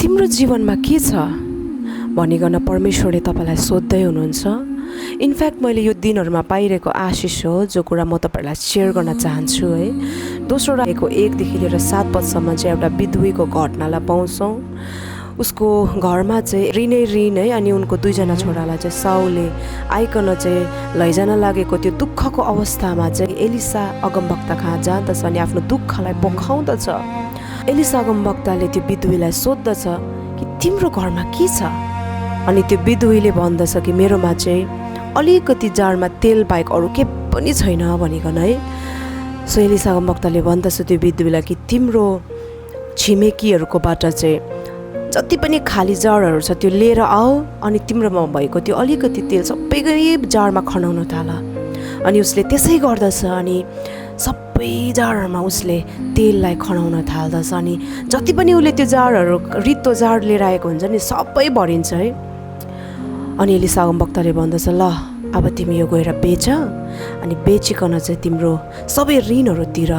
तिम्रो जीवनमा के छ भनिकन परमेश्वरले तपाईँलाई सोध्दै हुनुहुन्छ। इनफ्याक्ट मैले यो दिनहरूमा पाइरहेको आशिष हो जो कुरा म तपाईँहरूलाई सेयर गर्न चाहन्छु है। दोस्रो राईको 1 देखि लिएर 7 पदसम्म चाहिँ एउटा विधुवीको घटनालाई पाउँछौँ। उसको घरमा चाहिँ ऋण है, अनि उनको 2 जना छोरालाई चाहिँ साउले आइकन चाहिँ लैजान लागेको त्यो दुःखको अवस्थामा चाहिँ एलिसा अगमवक्ता कहाँ जाँदछ अनि आफ्नो दुःखलाई पोखाउँदछ। एलिसा अगमवक्ताले त्यो विधुवीलाई सोध्दछ कि तिम्रो घरमा के छ। अनि त्यो विधुवीले भन्दछ कि मेरोमा चाहिँ अलिकति जारमा तेल बाहेक अरू के पनि छैन भनिकन है। सो एलिसा अगमवक्ताले भन्दछ त्यो विधुवीलाई कि तिम्रो छिमेकीहरूकोबाट चाहिँ जति पनि खाली जारहरू छ त्यो लिएर आऊ, अनि तिम्रोमा भएको त्यो अलिकति तेल सबैकै जारमा खनाउन थाल। अनि उसले त्यसै गर्दछ अनि सबै जारहरूमा उसले तेललाई खनाउन थाल्दछ। अनि जति पनि उसले त्यो जारहरू रित्तो जार लिएर आएको हुन्छ नि सबै भरिन्छ है। अनि एलिसा अगमवक्ताले भन्दछ ल अब तिमी यो गएर बेच, अनि बेचिकन चाहिँ तिम्रो सबै ऋणहरू तिर,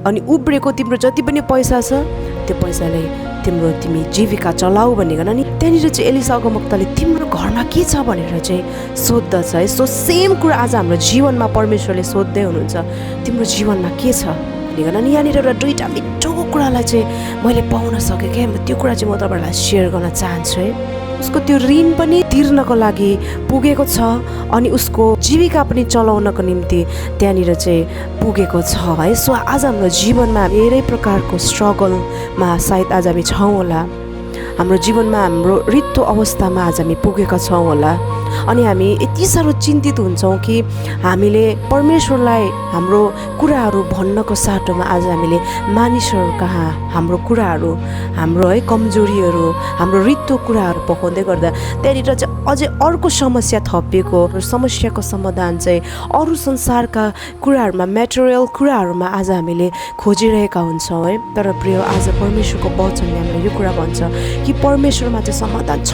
अनि उब्रेको तिम्रो जति पनि पैसा छ त्यो पैसाले तिमी जीविका चलाऊ भनिकन। अनि त्यहाँनिर चाहिँ एलिसा अगमवक्ताले तिम्रो घरमा के छ भनेर चाहिँ सोध्दछ है। सो सेम कुरा आज हाम्रो जीवनमा परमेश्वरले सोध्दै हुनुहुन्छ, तिम्रो जीवनमा के छ भनिकन। अनि यहाँनिर एउटा 2टा मिठो कुरालाई चाहिँ मैले पाउन सकेँ क्या। त्यो कुरा चाहिँ म तपाईँहरूलाई सेयर गर्न चाहन्छु है। उसको त्यो ऋण पनि तिर्नको लागि पुगेको छ, अनि उसको जीविका पनि चलाउनको निम्ति त्यहाँनिर चाहिँ पुगेको छ है। सो आज हाम्रो जीवनमा धेरै प्रकारको स्ट्रगलमा सायद आज हामी छौँ होला। हाम्रो जीवनमा हाम्रो रित्तो अवस्थामा आज हामी पुगेका छौँ होला, अनि हामी यति साह्रो चिन्तित हुन्छौँ कि हामीले परमेश्वरलाई हाम्रो कुराहरू भन्नको साटोमा आज हामीले मानिसहरू कहाँ हाम्रो कुराहरू, हाम्रो है कमजोरीहरू, हाम्रो रित्तो कुराहरू पकाउँदै गर्दा त्यहाँनिर चाहिँ अझै अर्को समस्या थपिएको, समस्याको समाधान चाहिँ अरू संसारका कुराहरूमा, मेटेरियल कुराहरूमा आज हामीले खोजिरहेका हुन्छौँ है। तर प्रिय आज परमेश्वरको वचनले हामीलाई यो कुरा भन्छ कि परमेश्वरमा चाहिँ समाधान छ।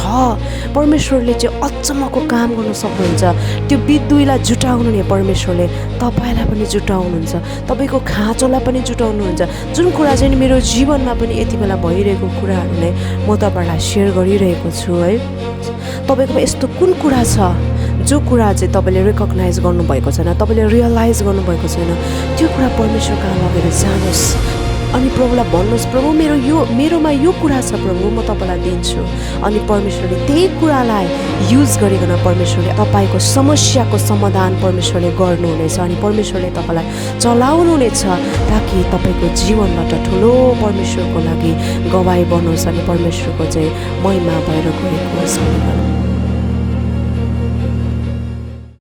परमेश्वरले चाहिँ अचम्मको काम गर्न सक्नुहुन्छ। त्यो विधुवीलाई जुटाउनु नि परमेश्वरले तपाईँलाई पनि जुटाउनुहुन्छ, तपाईँको खाँचोलाई पनि जुटाउनुहुन्छ। जुन कुरा चाहिँ मेरो जीवनमा पनि यति बेला भइरहेको कुराहरू नै म तपाईँहरूलाई सेयर गरिरहेको छु है। तपाईँकोमा यस्तो कुन कुरा छ जो कुरा चाहिँ तपाईँले रिकगनाइज गर्नुभएको छैन, तपाईँले रियलाइज गर्नुभएको छैन, त्यो कुरा परमेश्वर कहाँ लगेर जानुहोस्। अनि प्रभुलाई भन्नुहोस्, प्रभु मेरोमा यो कुरा छ प्रभु, म तपाईँलाई दिन्छु। अनि परमेश्वरले त्यही कुरालाई युज गरिकन परमेश्वरले तपाईँको समस्याको समाधान परमेश्वरले गर्नुहुनेछ, अनि परमेश्वरले तपाईँलाई चलाउनुहुनेछ ताकि तपाईँको जीवनबाट ठुलो परमेश्वरको लागि गवाई बनोस्, अनि परमेश्वरको चाहिँ महिमा भएर गएको होस्।